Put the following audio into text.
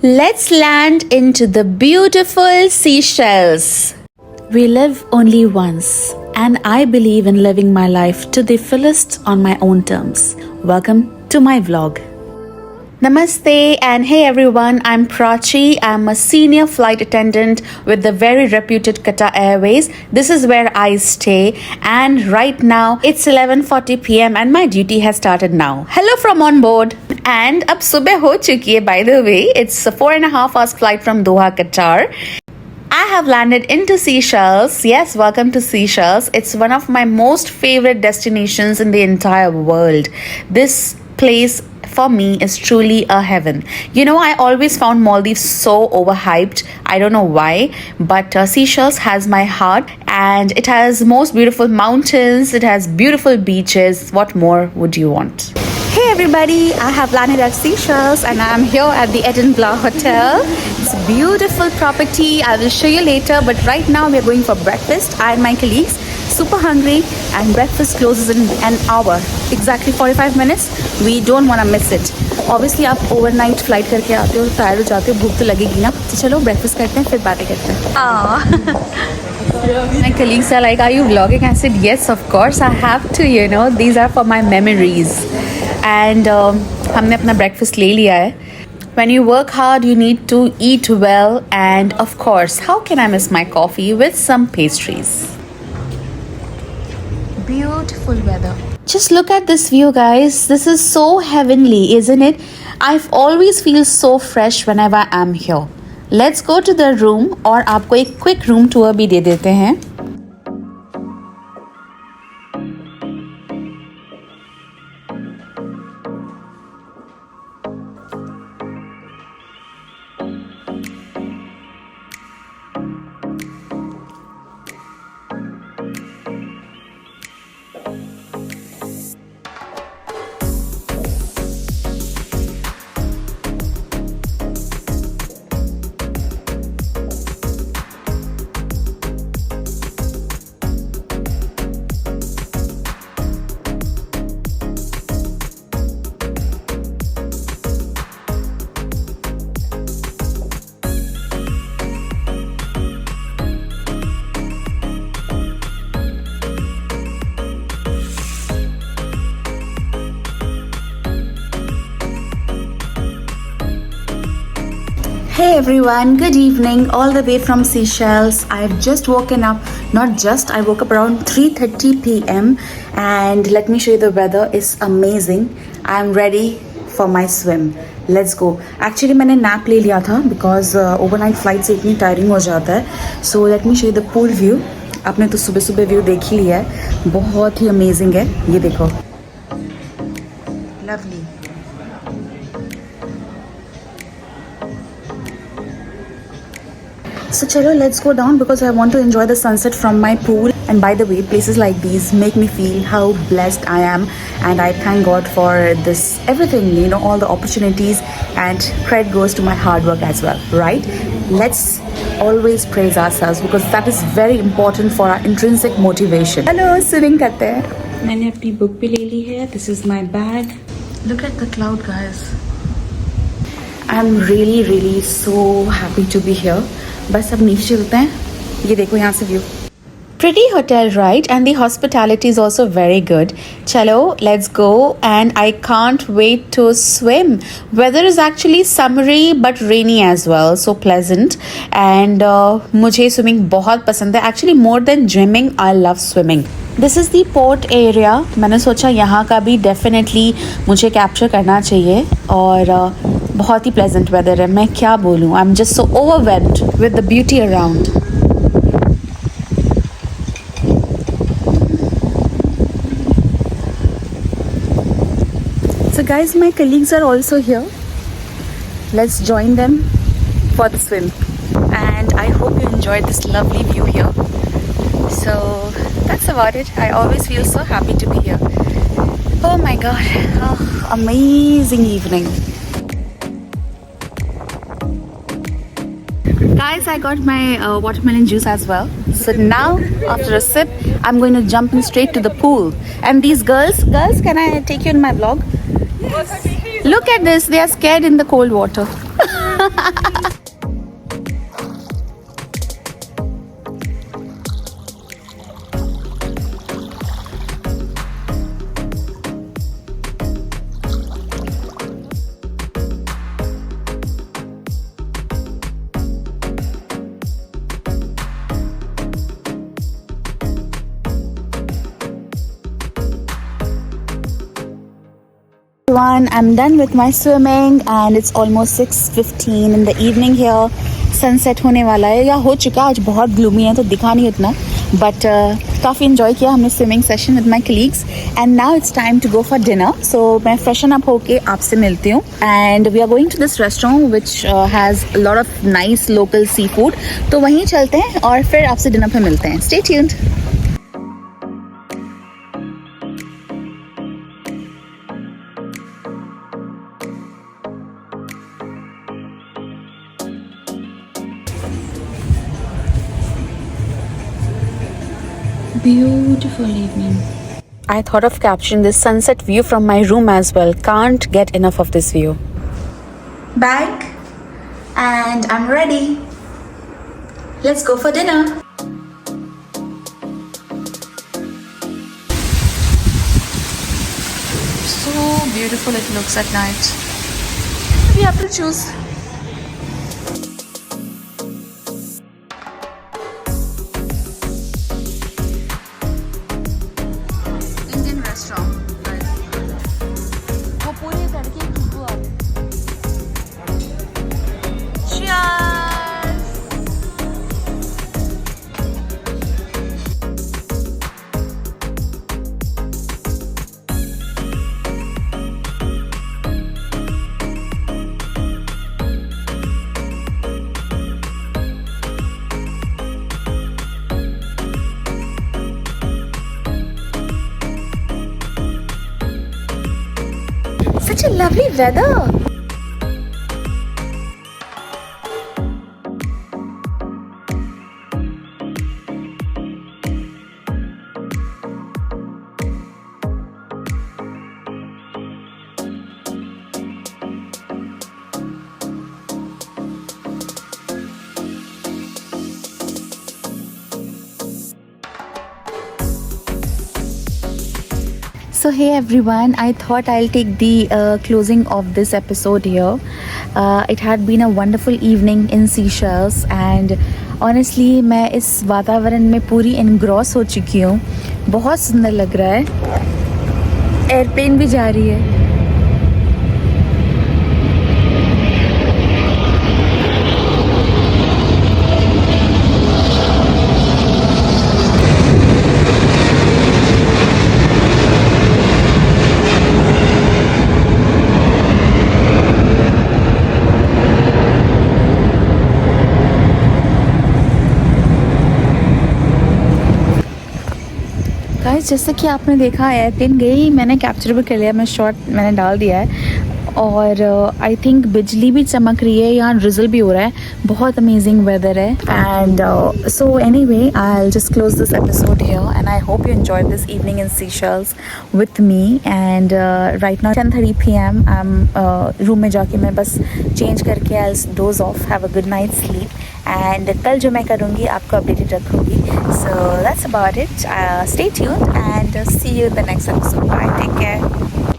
Let's land into the beautiful Seychelles. We live only once, and I believe in living my life to the fullest on my own terms. Welcome to my vlog. Namaste and hey everyone, I'm Prachi. I'm a senior flight attendant with the very reputed Qatar Airways. This is where I stay, and right now it's 11:40 p.m. and my duty has started now. Hello from on board. And ab subah ho chuki hai, by the way. It's a 4.5 hours flight from Doha, Qatar. I have landed into Seychelles. Yes, welcome to Seychelles. It's one of my most favorite destinations in the entire world. This place for me is truly a heaven. You know, I always found Maldives so overhyped. I don't know why, but Seychelles has my heart, and it has most beautiful mountains. It has beautiful beaches. What more would you want? Hey everybody, I have landed at Seychelles and I am here at the Edinburgh Hotel. It's a beautiful property. I will show you later, but right now we are going for breakfast. I and my colleagues super hungry, and breakfast closes in an hour, exactly 45 minutes. We don't want to miss it. Obviously आप overnight flight करके आते हो, tired हो जाते हो, भूख तो लगेगी ना. तो चलो breakfast करते हैं, फिर बातें करते हैं. My colleagues are like, are you vlogging? I said, yes, of course I have to, you know. These are for my memories. And हमने अपना breakfast ले लिया है. When you work hard, you need to eat well. And of course, how can I miss my coffee with some pastries? Beautiful weather. Just look at this view, guys. This is so heavenly, isn't it? I've always feel so fresh whenever I'm here. Let's go to the room और आपको एक quick room tour भी दे देते हैं. Hey everyone, good evening all the way from Seychelles. I've just woken up, not just, I woke up around 3:30 p.m. and let me show you the weather is amazing. I'm ready for my swim. Let's go. Actually मैंने nap ले लिया था because overnight flight से इतनी tiring हो जाता है. So let me show you the pool view. आपने तो सुबह सुबह view देख ही लिया है. बहुत ही amazing है. ये देखो. Lovely. So chalo, let's go down because I want to enjoy the sunset from my pool. And by the way, places like these make me feel how blessed I am, and I thank God for this everything, you know, all the opportunities, and credit goes to my hard work as well, right? Let's always praise ourselves because that is very important for our intrinsic motivation. Hello, swimming करते हैं. मैंने अपनी book भी ले ली है. This is my bag. Look at the cloud, guys. I'm really so happy to be here. बस अब नीचे चलते हैं. ये देखो यहाँ से view. Pretty hotel, right? And the hospitality is also very good. Chalo, let's go. And I can't wait to swim. Weather is actually summery but rainy as well. So pleasant. And मुझे swimming बहुत पसंद है. Actually more than gymming, I love swimming. This is the port area. मैंने सोचा यहाँ का भी definitely मुझे capture करना चाहिए. और बहुत ही pleasant weather है. मैं क्या बोलूँ? I'm just so overwhelmed with the beauty around. So guys, my colleagues are also here. Let's join them for the swim. And I hope you enjoyed this lovely view here. So that's about it. I always feel so happy to be here. Oh my god. Oh, amazing evening. Guys, I got my watermelon juice as well. So now, after a sip, I'm going to jump in straight to the pool. And these girls, can I take you in my vlog? Look at this, they are scared in the cold water. Everyone, I'm done with my swimming and it's almost 6:15 in the evening here. Sunset होने वाला है या हो चुका, आज बहुत gloomy है तो दिखा नहीं उतना, बट काफ़ी इन्जॉय किया हमने swimming session with my colleagues and now it's time to go for dinner. So मैं फ्रेशन अप होके आपसे मिलती हूँ and we are going to this restaurant which has lot of nice local sea food. तो वहीं चलते हैं और फिर आपसे डिनर पे मिलते हैं. Stay tuned. Beautiful evening. I thought of capturing this sunset view from my room as well. Can't get enough of this view. Bag and I'm ready. Let's go for dinner. So beautiful it looks at night. We have to choose. Such a lovely weather. So hey everyone, I thought I'll take the closing of this episode here. It had been a wonderful evening in Seychelles and honestly मैं इस वातावरण में पूरी engross हो चुकी हूँ. बहुत सुंदर लग रहा है. एयरप्लेन भी जा रही है. गाइस जैसे कि आपने देखा एयरप्लेन गई, मैंने कैप्चर भी कर लिया, मैं शॉट मैंने डाल दिया है और आई थिंक बिजली भी चमक रही है, यहाँ ड्रिजल भी हो रहा है. बहुत अमेजिंग वेदर है and so anyway I will just close this episode here and I hope you enjoyed this evening in Seychelles with me and right now 10:30 PM. I am room में जाके मैं बस चेंज करके I will doze off, have a good night sleep and कल जो मैं करूँगी आपको अपडेटेड रखूँगी. So that's about it. Stay tuned and see you in the next episode. Bye, take care.